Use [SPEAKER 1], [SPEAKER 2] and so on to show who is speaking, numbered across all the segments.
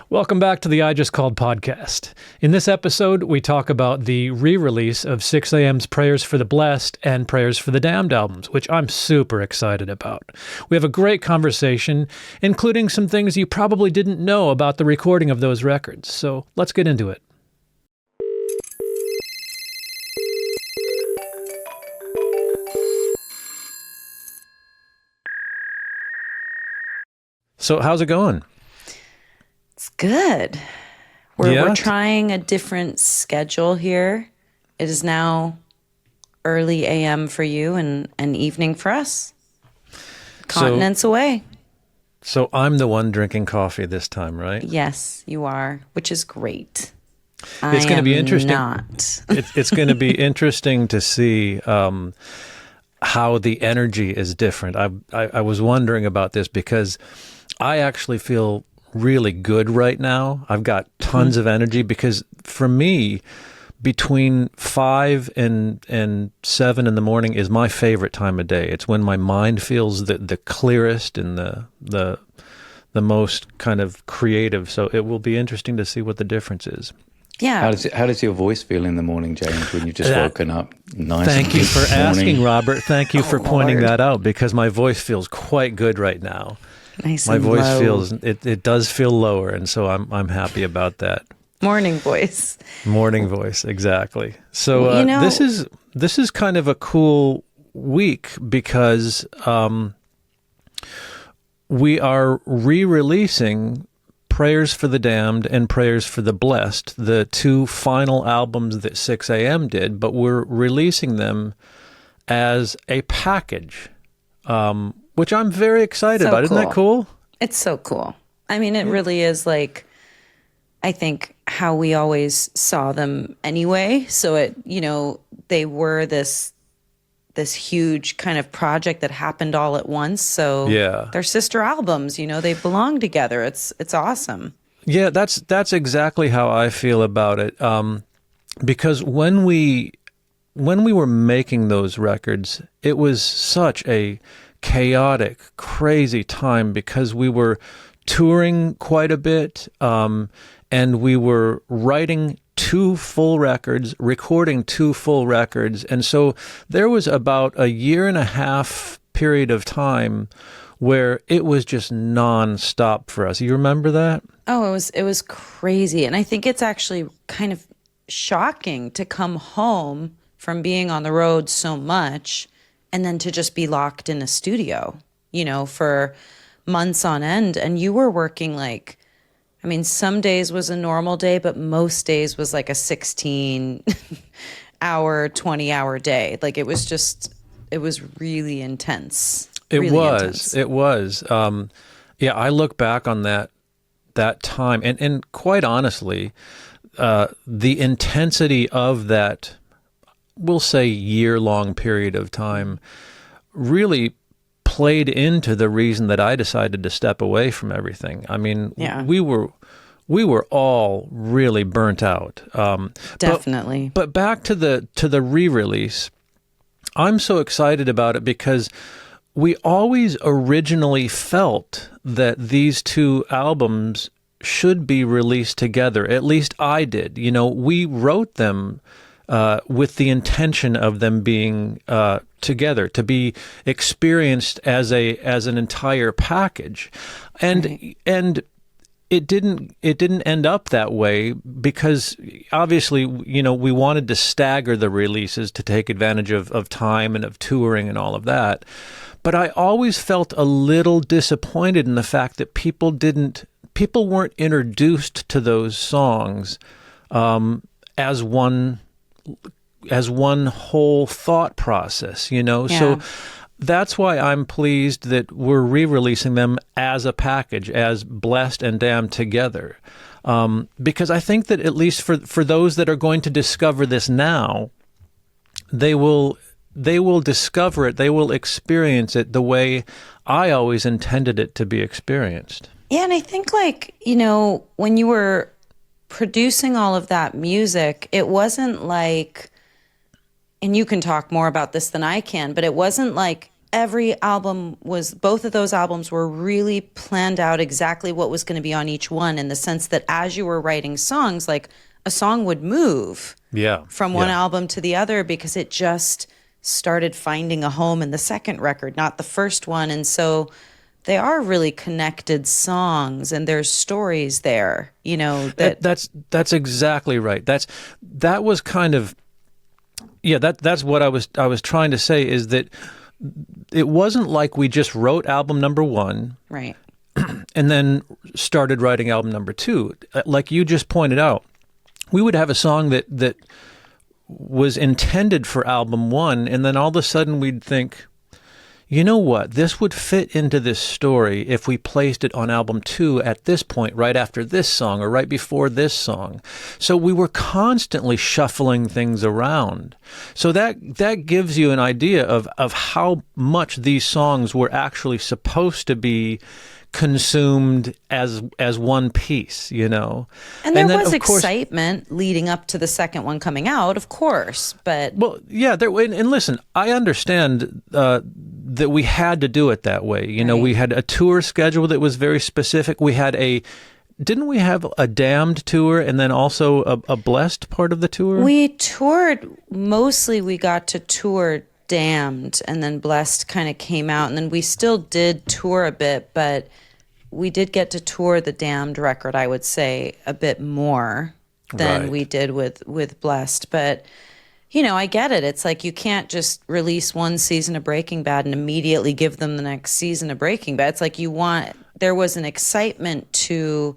[SPEAKER 1] Welcome back to the I Just Called podcast. In this episode, we talk about the re-release of Sixx:A.M.'s Prayers for the Blessed and Prayers for the Damned albums, which I'm super excited about. We have a great conversation, including some things you probably didn't know about the recording of those records. So let's get into it. So how's it going?
[SPEAKER 2] It's good. We're trying a different schedule here. It is now early AM for you and evening for us. Continents away.
[SPEAKER 1] So I'm the one drinking coffee this time, right?
[SPEAKER 2] Yes, you are, which is great.
[SPEAKER 1] It's going to be interesting.
[SPEAKER 2] Not.
[SPEAKER 1] It's going to be interesting to see how the energy is different. I was wondering about this because I actually feel really good right now. I've got tons of energy because for me, between 5 and 7 in the morning is my favorite time of day. It's when my mind feels the clearest and the most kind of creative. So it will be interesting to see what the difference is.
[SPEAKER 2] Yeah.
[SPEAKER 3] How does your voice feel in the morning, James, when you've just woken up? Nice.
[SPEAKER 1] Thank you for asking, Robert. Thank you for pointing that out because my voice feels quite good right now.
[SPEAKER 2] Nice.
[SPEAKER 1] My voice
[SPEAKER 2] low.
[SPEAKER 1] feels it does feel lower, and so I'm happy about that.
[SPEAKER 2] Morning voice.
[SPEAKER 1] Morning voice, exactly. So this is kind of a cool week because we are re-releasing Prayers for the Damned and Prayers for the Blessed, the two final albums that Sixx:A.M. did, but we're releasing them as a package. Which I'm very excited about. Isn't that cool?
[SPEAKER 2] It's so cool. I mean, it really is like, I think, how we always saw them anyway. So they were this huge kind of project that happened all at once. So they're sister albums, they belong together. It's awesome.
[SPEAKER 1] Yeah, that's exactly how I feel about it. Because when we were making those records, it was such a chaotic, crazy time because we were touring quite a bit, and we were writing 2 full records, recording 2 full records, and so there was about a 1.5 year period of time where it was just nonstop for us. You remember that?
[SPEAKER 2] Oh, it was crazy, and I think it's actually kind of shocking to come home from being on the road so much and then to just be locked in a studio, for months on end. And you were working some days was a normal day, but most days was like a 16-hour, 20-hour day. Like it was really intense.
[SPEAKER 1] It was. I look back on that time and quite honestly, the intensity of that, we'll say year-long period of time really played into the reason that I decided to step away from everything. I mean, we were all really burnt out.
[SPEAKER 2] Definitely.
[SPEAKER 1] But back to the re-release, I'm so excited about it because we always originally felt that these 2 albums should be released together. At least I did. We wrote them with the intention of them being together, to be experienced as an entire package, and it didn't end up that way because obviously we wanted to stagger the releases to take advantage of time and of touring and all of that. But I always felt a little disappointed in the fact that people weren't introduced to those songs as one whole thought process, So that's why I'm pleased that we're re-releasing them as a package, as Blessed and Damned together. Because I think that at least for those that are going to discover this now, they will discover it, they will experience it the way I always intended it to be experienced.
[SPEAKER 2] Yeah, and I think when you were producing all of that music, it wasn't like, and you can talk more about this than I can, but it wasn't like both of those albums were really planned out exactly what was going to be on each one, in the sense that as you were writing songs, like a song would move from one album to the other because it just started finding a home in the second record, not the first one. And so they are really connected songs, and there's stories there,
[SPEAKER 1] that's exactly right. That was kind of, that's what I was trying to say, is that it wasn't like we just wrote album number one,
[SPEAKER 2] right,
[SPEAKER 1] and then started writing album number two. Like you just pointed out, we would have a song that was intended for album one, and then all of a sudden we'd think, you know what, this would fit into this story if we placed it on album two at this point, right after this song or right before this song. So we were constantly shuffling things around. So that gives you an idea of how much these songs were actually supposed to be consumed as one piece,
[SPEAKER 2] And there was excitement leading up to the second one coming out, of course, but...
[SPEAKER 1] Well, yeah, and listen, I understand that we had to do it that way.
[SPEAKER 2] Right.
[SPEAKER 1] We had a tour schedule that was very specific. Didn't we have a Damned tour and then also a Blessed part of the tour?
[SPEAKER 2] We toured, mostly we got to tour Damned, and then Blessed kind of came out, and then we still did tour a bit, but we did get to tour the Damned record, I would say, a bit more than we did with Blessed. But, I get it. It's like you can't just release one season of Breaking Bad and immediately give them the next season of Breaking Bad. It's like there was an excitement to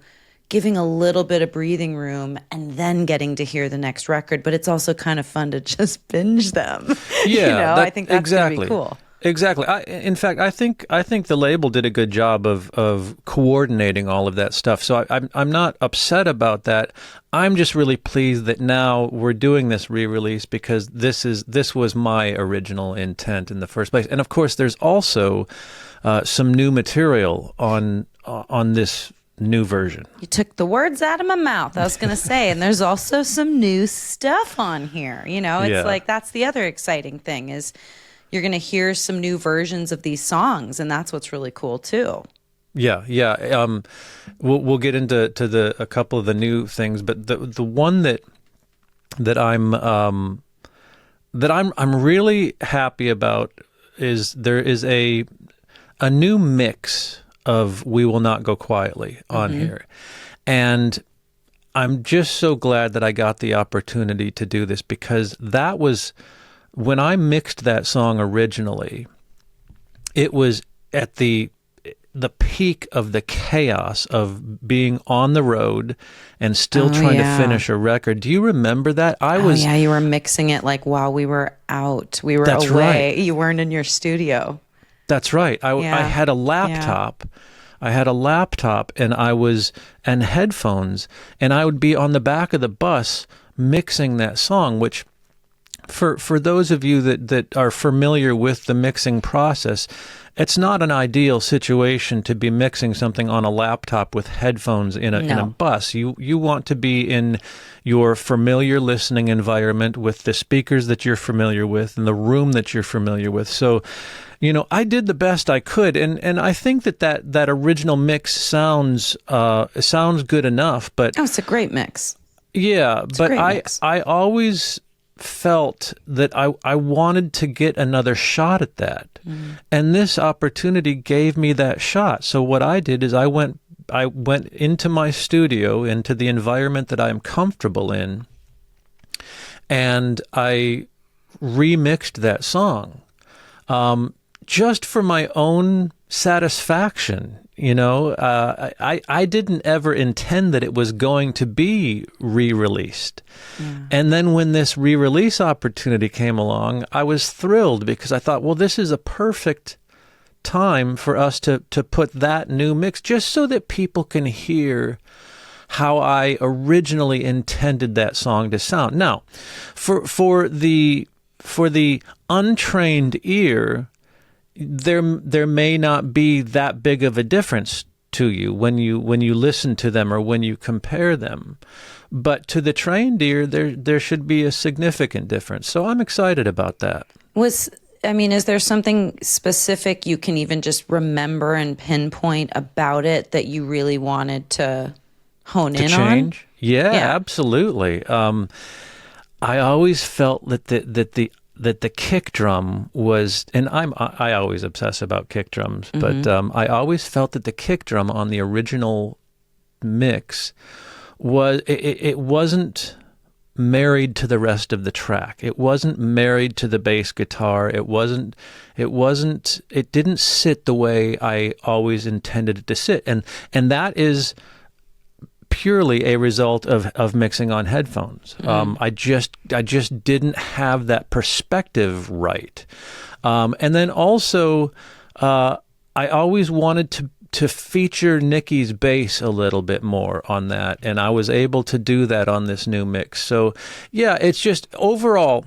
[SPEAKER 2] giving a little bit of breathing room and then getting to hear the next record. But it's also kind of fun to just binge them.
[SPEAKER 1] Yeah,
[SPEAKER 2] I think that's
[SPEAKER 1] exactly
[SPEAKER 2] gonna be cool.
[SPEAKER 1] Exactly. In fact, I think the label did a good job of coordinating all of that stuff. So I'm not upset about that. I'm just really pleased that now we're doing this re-release, because this was my original intent in the first place. And of course, there's also some new material on this new version.
[SPEAKER 2] You took the words out of my mouth. I was going to say, and there's also some new stuff on here. It's like, that's the other exciting thing, is you're going to hear some new versions of these songs, and that's what's really cool too.
[SPEAKER 1] Yeah. We'll get into a couple of the new things, but the one that I'm really happy about is there is a new mix of We Will Not Go Quietly on here, and I'm just so glad that I got the opportunity to do this, because that was when I mixed that song originally. It was at the peak of the chaos of being on the road and still trying to finish a record. Do you remember that?
[SPEAKER 2] You were mixing it like while we were out. We were
[SPEAKER 1] That's
[SPEAKER 2] away.
[SPEAKER 1] Right.
[SPEAKER 2] You weren't in your studio.
[SPEAKER 1] That's right. I had a laptop. I had a laptop and headphones, and I would be on the back of the bus mixing that song, which for those of you that are familiar with the mixing process, it's not an ideal situation to be mixing something on a laptop with headphones in a bus. You want to be in your familiar listening environment with the speakers that you're familiar with and the room that you're familiar with. So, I did the best I could, and I think that original mix sounds good enough. But
[SPEAKER 2] it's a great mix.
[SPEAKER 1] Yeah, but I always felt that I wanted to get another shot at that. And this opportunity gave me that shot. So what I did is I went into my studio, into the environment that I'm comfortable in, and I remixed that song. Just for my own satisfaction, I didn't ever intend that it was going to be re-released. And then when this re-release opportunity came along, I was thrilled, because I thought, well, this is a perfect time for us to put that new mix, just so that people can hear how I originally intended that song to sound. Now, for the untrained ear, there may not be that big of a difference to you when you listen to them or when you compare them, but to the trained ear, there should be a significant difference. So I'm excited about that.
[SPEAKER 2] I mean, is there something specific you can even just remember and pinpoint about it that you really wanted to hone in
[SPEAKER 1] change?
[SPEAKER 2] on?
[SPEAKER 1] Yeah,
[SPEAKER 2] Yeah.
[SPEAKER 1] absolutely. I always felt that the kick drum was, and I always obsess about kick drums, but I always felt that the kick drum on the original mix it wasn't married to the rest of the track. It wasn't married to the bass guitar. It didn't sit the way I always intended it to sit. And that is purely a result of mixing on headphones. I just didn't have that perspective right. And then also, I always wanted to feature Nicky's bass a little bit more on that, and I was able to do that on this new mix. So, yeah, it's just overall,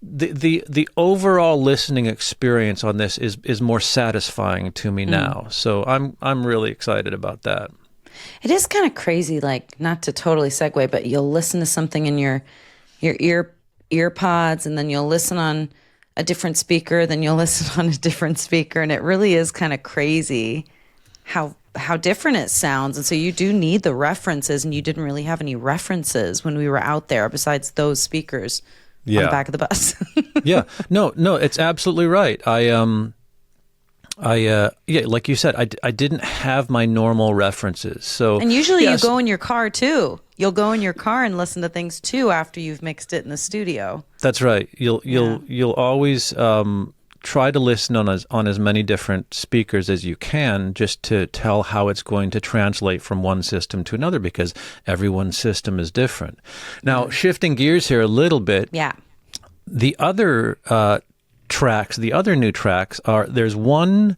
[SPEAKER 1] the overall listening experience on this is more satisfying to me now. So I'm really excited about that.
[SPEAKER 2] It is kind of crazy, like, not to totally segue, but you'll listen to something in your ear pods, and then you'll listen on a different speaker, then you'll listen on a different speaker, and it really is kind of crazy how different it sounds. And so you do need the references, and you didn't really have any references when we were out there besides those speakers on the back of the bus.
[SPEAKER 1] Yeah, no, it's absolutely right. Yeah, like you said, I didn't have my normal references. So,
[SPEAKER 2] And usually
[SPEAKER 1] yes,
[SPEAKER 2] you go in your car too. You'll go in your car and listen to things too after you've mixed it in the studio.
[SPEAKER 1] That's right. You'll always try to listen on as many different speakers as you can, just to tell how it's going to translate from one system to another, because everyone's system is different. Now, shifting gears here a little bit.
[SPEAKER 2] Yeah.
[SPEAKER 1] The other tracks, the other new tracks there's one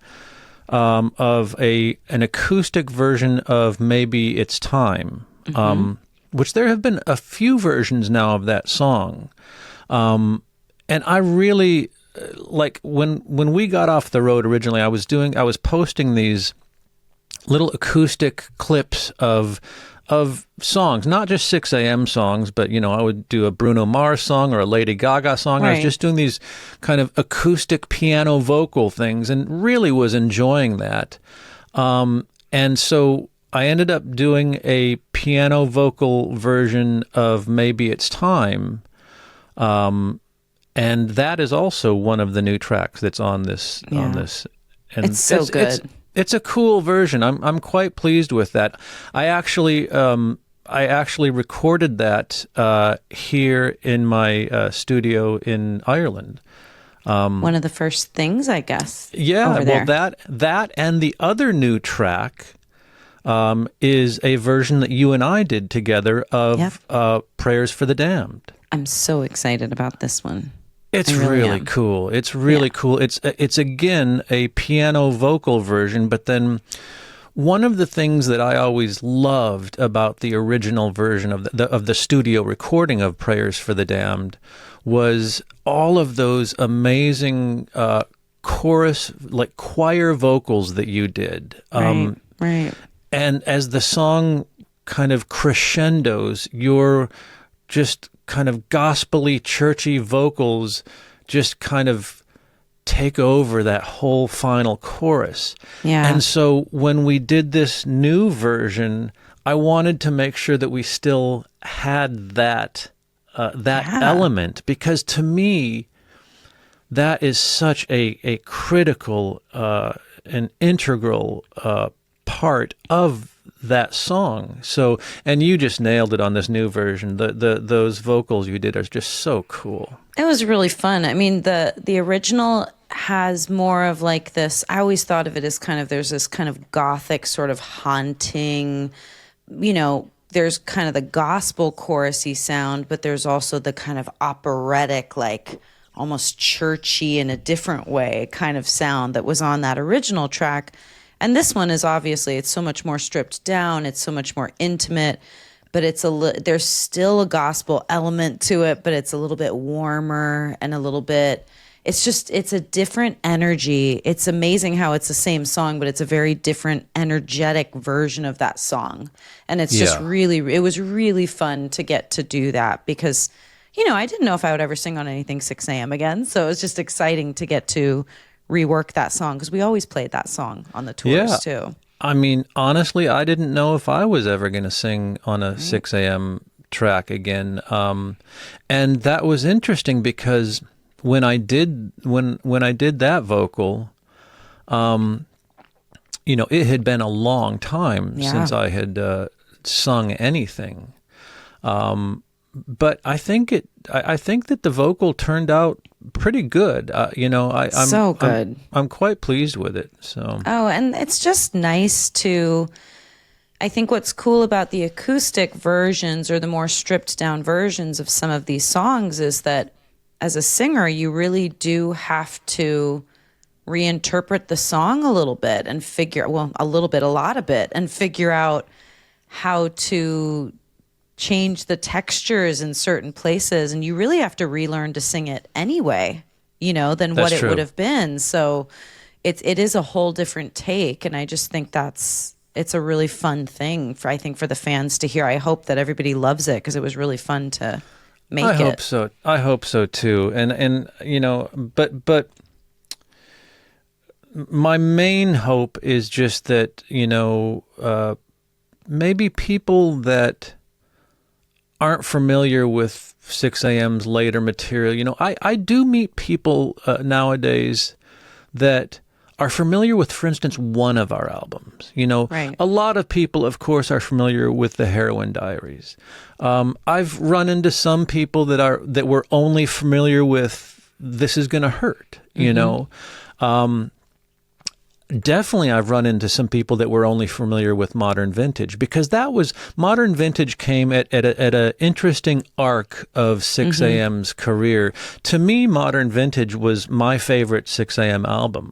[SPEAKER 1] of an acoustic version of Maybe It's Time, which there have been a few versions now of that song. And I really like when we got off the road originally, I was posting these little acoustic clips of songs, not just 6 a.m. songs, but, I would do a Bruno Mars song or a Lady Gaga song.
[SPEAKER 2] Right.
[SPEAKER 1] I was just doing these kind of acoustic piano vocal things and really was enjoying that. And so I ended up doing a piano vocal version of Maybe It's Time. And that is also one of the new tracks that's on this. And
[SPEAKER 2] It's so good.
[SPEAKER 1] It's a cool version. I'm quite pleased with that. I actually recorded that here in my studio in Ireland.
[SPEAKER 2] One of the first things, I guess.
[SPEAKER 1] Yeah,
[SPEAKER 2] over there.
[SPEAKER 1] well, that and the other new track is a version that you and I did together of Prayers for the Damned.
[SPEAKER 2] I'm so excited about this one.
[SPEAKER 1] It's
[SPEAKER 2] I really
[SPEAKER 1] really
[SPEAKER 2] am.
[SPEAKER 1] cool. It's really cool. It's again a piano vocal version, but then one of the things that I always loved about the original version of the studio recording of Prayers for the Damned was all of those amazing chorus, like choir vocals that you did.
[SPEAKER 2] Right.
[SPEAKER 1] And as the song kind of crescendos, your just kind of gospel-y, churchy vocals just kind of take over that whole final chorus.
[SPEAKER 2] Yeah.
[SPEAKER 1] And so when we did this new version, I wanted to make sure that we still had that element, because to me, that is such a critical and integral part of that song. So, and you just nailed it on this new version. Those vocals you did are just so cool.
[SPEAKER 2] It was really fun. I mean, the original has more of like this, I always thought of it as kind of, there's this kind of gothic sort of haunting, there's kind of the gospel chorusy sound, but there's also the kind of operatic, like almost churchy in a different way kind of sound that was on that original track. And this one is obviously, it's so much more stripped down. It's so much more intimate, but there's still a gospel element to it, but it's a little bit warmer and a little bit, it's a different energy. It's amazing how it's the same song, but it's a very different energetic version of that song. And it's just it was really fun to get to do that, because I didn't know if I would ever sing on anything 6 a.m. again. So it was just exciting to get to rework that song because we always played that song on the tours too.
[SPEAKER 1] I mean, honestly, I didn't know if I was ever going to sing on a 6 a.m. track again. And that was interesting because when I did that vocal, it had been a long time since I had sung anything. But I think that the vocal turned out pretty good. I'm
[SPEAKER 2] so good.
[SPEAKER 1] I'm quite pleased with it. So.
[SPEAKER 2] Oh, and it's just nice to. I think what's cool about the acoustic versions or the more stripped down versions of some of these songs is that as a singer, you really do have to reinterpret the song a little bit and figure a lot of it and figure out how to change the textures in certain places, and you really have to relearn to sing it anyway, than what it would have been. So it is a whole different take, and I just think it's a really fun thing for the fans to hear. I hope that everybody loves it because it was really fun to make it.
[SPEAKER 1] I hope so too. And but my main hope is just that, maybe people that aren't familiar with 6 a.m.'s later material. I do meet people nowadays that are familiar with, for instance, one of our albums.
[SPEAKER 2] Right.
[SPEAKER 1] A lot of people, of course, are familiar with the Heroin Diaries. I've run into some people that were only familiar with This Is Gonna Hurt. Definitely, I've run into some people that were only familiar with Modern Vintage because Modern Vintage came at an interesting arc of 6 a.m.'s career. To me, Modern Vintage was my favorite 6 a.m. album.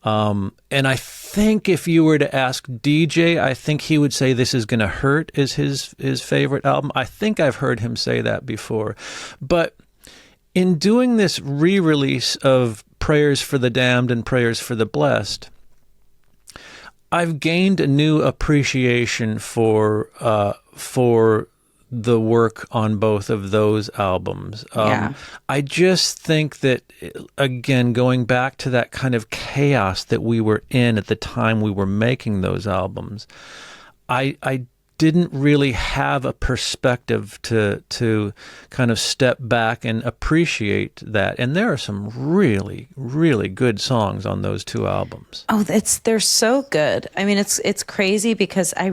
[SPEAKER 1] And I think if you were to ask DJ, I think he would say This Is Gonna Hurt is his favorite album. I think I've heard him say that before. But in doing this re-release of Prayers for the Damned and Prayers for the Blessed, I've gained a new appreciation for the work on both of those albums. I just think that, again, going back to that kind of chaos that we were in at the time we were making those albums, I didn't really have a perspective to kind of step back and appreciate that. And there are some really, really good songs on those two albums.
[SPEAKER 2] Oh, they're so good. I mean, it's crazy because I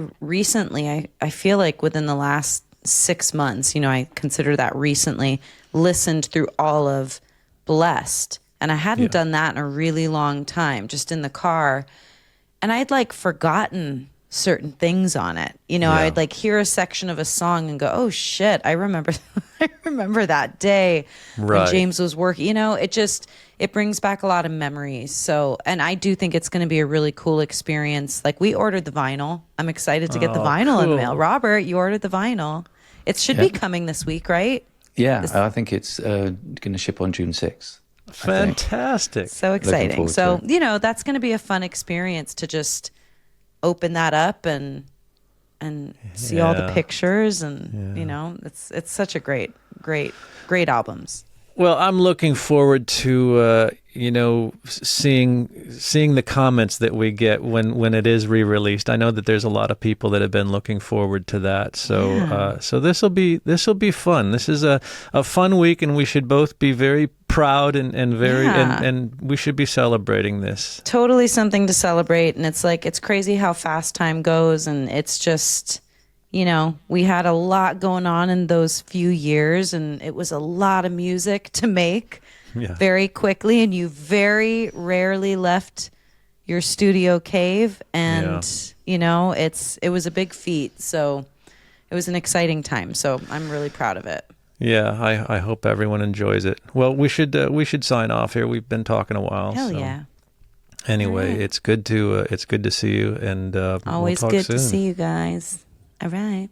[SPEAKER 2] feel like within the last 6 months, I consider that recently, listened through all of Blessed. And I hadn't done that in a really long time, just in the car. And I'd forgotten certain things on it. I'd hear a section of a song and go, oh shit, I remember that day when James was working. It brings back a lot of memories. So, and I do think it's going to be a really cool experience. We ordered the vinyl. I'm excited to get the vinyl in the mail. Robert, you ordered the vinyl. It should be coming this week, right?
[SPEAKER 3] Yeah, I think it's going to ship on June 6th.
[SPEAKER 1] Fantastic.
[SPEAKER 2] So exciting. So, that's going to be a fun experience to just open that up and see all the pictures and it's such a great albums.
[SPEAKER 1] Well, I'm looking forward to seeing the comments that we get when it is re-released. I know that there's a lot of people that have been looking forward to that. So so this will be fun. This is a fun week, and we should both be very proud and very and we should be celebrating this.
[SPEAKER 2] Totally something to celebrate, and it's crazy how fast time goes, and it's just we had a lot going on in those few years, and it was a lot of music to make very quickly, and you very rarely left your studio cave, and it was a big feat, so it was an exciting time, so I'm really proud of it.
[SPEAKER 1] Yeah, I hope everyone enjoys it. Well, we should sign off here. We've been talking a while.
[SPEAKER 2] Hell yeah.
[SPEAKER 1] Anyway, it's good to see you, and
[SPEAKER 2] always
[SPEAKER 1] we'll talk
[SPEAKER 2] good
[SPEAKER 1] soon.
[SPEAKER 2] to see you guys. All right.